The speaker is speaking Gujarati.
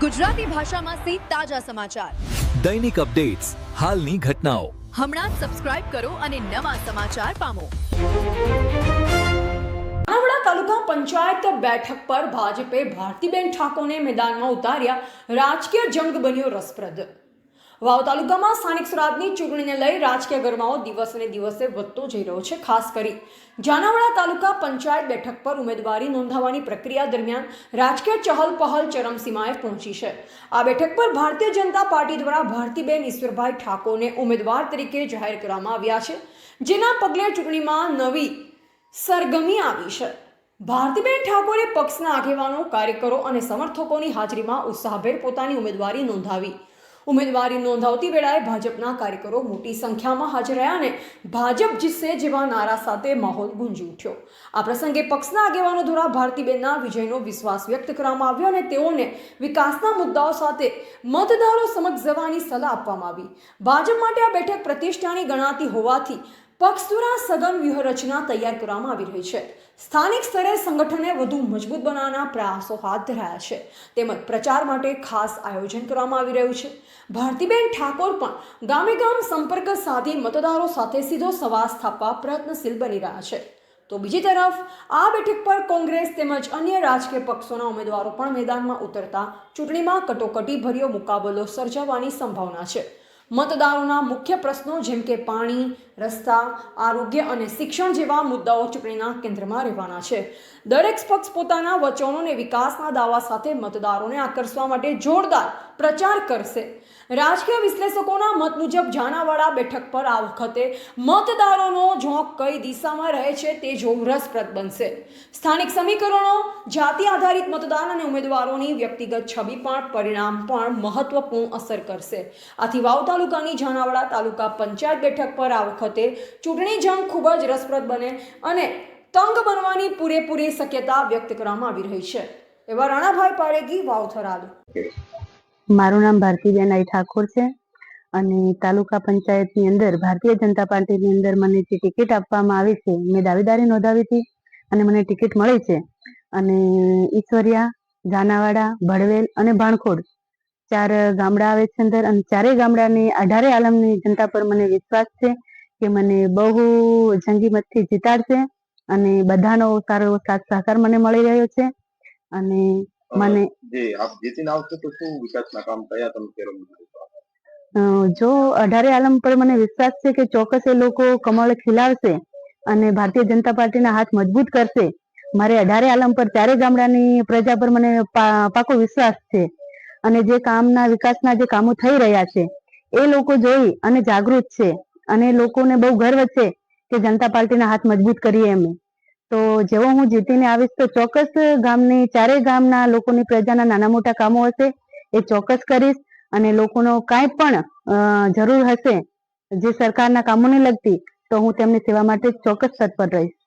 ગુજરાતી ભાષામાં તાજા સમાચાર, દૈનિક અપડેટ્સ, હાલની ઘટનાઓ. હમણાં જ સબસ્ક્રાઇબ કરો અને નવા સમાચાર પામો. લુણાવાડા તાલુકા પંચાયત બેઠક પર ભાજપે ભારતીબેન ઠાકોરને મેદાનમાં ઉતાર્યા. રાજકીય જંગ બન્યો રસપ્રદ. વાવ તાલુકામાં સ્થાનિક સ્વરાજની ચૂંટણીને લઈ રાજકીય ગરમાવો દિવસે દિવસે વધતો જઈ રહ્યો છે. ખાસ કરી જાનાવાડા તાલુકા પંચાયત બેઠક પર ઉમેદવારી નોંધાવવાની પ્રક્રિયા દરમિયાન રાજકીય ચહલપહલ ચરમસીમાએ પહોંચી છે. આ બેઠક પર ભારતીય જનતા પાર્ટી દ્વારા ભારતીબેન ઈશ્વરભાઈ ઠાકોરને ઉમેદવાર તરીકે જાહેર કરવામાં આવ્યા છે, જેના પગલે ચૂંટણીમાં નવી સરગમી આવી છે. ભારતીબેન ઠાકોરે પક્ષના આગેવાનો, કાર્યકરો અને સમર્થકોની હાજરીમાં ઉત્સાહભેર પોતાની ઉમેદવારી નોંધાવી. ઉમેદવારી નોંધાવતી વેળાએ ભાજપના કાર્યકરો મોટી સંખ્યામાં હાજર રહ્યા અને ભાજપ જીતશે જેવા નારા સાથે માહોલ ગુંજી ઉઠ્યો. આ પ્રસંગે પક્ષના આગેવાનો દ્વારા ભારતીબેનના વિજયનો વિશ્વાસ વ્યક્ત કરવામાં આવ્યો અને તેઓને વિકાસના મુદ્દાઓ સાથે મતદારો સમક્ષ જવાની સલાહ આપવામાં આવી. ભાજપ માટે આ બેઠક પ્રતિષ્ઠાની ગણાતી હોવાથી પક્ષ દ્વારા સઘન વ્યૂહરચના તૈયાર કરવામાં આવી રહી છે. સ્થાનિક સ્તરે સંગઠનને વધુ મજબૂત બનાવવાના પ્રયાસો હાથ ધરાયા છે, તેમજ પ્રચાર માટે ખાસ આયોજન કરવામાં આવી રહ્યું છે. ભારતીબેન ઠાકોર પણ ગામે ગામ સંપર્ક સાધી મતદારો સાથે સીધો સંવાદ સ્થાપવા પ્રયત્નશીલ બની રહ્યા છે. તો બીજી તરફ આ બેઠક પર કોંગ્રેસ તેમજ અન્ય રાજકીય પક્ષોના ઉમેદવારો પણ મેદાનમાં ઉતરતા ચૂંટણીમાં કટોકટીભર્યો મુકાબલો સર્જાવાની સંભાવના છે. મતદારોના મુખ્ય પ્રશ્નો જેમ કે પાણી, રસ્તા, આરોગ્ય અને શિક્ષણ જેવા મુદ્દાઓ ચૂંટણીના કેન્દ્રમાં રહેવાના છે. દરેક પક્ષ પોતાના વચનો અને વિકાસના દાવા સાથે મતદારોને આકર્ષવા માટે જોરદાર પ્રચાર કરશે. રાજકીય વિશ્લેષકોના મત મુજબ જાનાવાડા બેઠક પર આ વખતે મતદારોનો ઝોક કઈ દિશામાં રહે છે તે જોવું રસપ્રદ બનશે. સ્થાનિક સમીકરણો, જાતિ આધારિત મતદાન અને ઉમેદવારોની વ્યક્તિગત છબી પણ પરિણામ પણ મહત્વપૂર્ણ અસર કરશે. આથી વાવ તાલુકાની જાનાવાડા તાલુકા પંચાયત બેઠક પર આ વખતે ચૂંટણી જંગ ખૂબ જ રસપ્રદ બને અને તંગ બનવાની પૂરેપૂરી શક્યતા વ્યક્ત કરવામાં આવી રહી છે. એવા રાણાભાઈ પારેગી, વાવ થરાદ. મારું નામ ભારતીબેન ઠાકોર છે અને તાલુકા પંચાયતની અંદર ભારતીય જનતા પાર્ટીની અંદર મને જે ટિકિટ આપવામાં આવી છે, મેં દાવેદારી નોંધાવી હતી અને મને ટિકિટ મળી છે. અને ઈશ્વરિયા, જાનાવાડા, ભડવેલ અને ભાણખોડ 4 ગામડા આવે છે અંદર, અને 4 ગામડાની 18 આલમની જનતા પર મને વિશ્વાસ છે કે મને બહુ જંગી મતથી જીતાડશે અને બધાનો સારો એવો સાથ સહકાર મને મળી રહ્યો છે. અને મને આપ જીતીને આવશો તો શું વિકાસના કામ કયા તમે કરો? જો 18 આલમ પર મને વિશ્વાસ છે કે ચોક્કસ એ લોકો કમળ ખીલાવશે અને ભારતીય જનતા પાર્ટીના હાથ મજબૂત કરશે. મારે 18 આલમ પર 4 ગામડાની પ્રજા પર મને પાકો વિશ્વાસ છે અને જે કામના વિકાસના જે કામો થઈ રહ્યા છે એ લોકો જોઈ અને જાગૃત છે અને લોકોને બહુ ગર્વ છે કે જનતા પાર્ટીના હાથ મજબૂત કરીએ અમે. તો જેવો હું જીતીને આવીશ તો ચોક્કસ ગામની 4 ગામના લોકોની પ્રજાના નાના મોટા કામો હશે એ ચોક્કસ કરીશ અને લોકોનો કાંઈ પણ જરૂર હશે જે સરકારના કામોને લગતી તો હું તેમની સેવા માટે ચોક્કસ તત્પર રહીશ.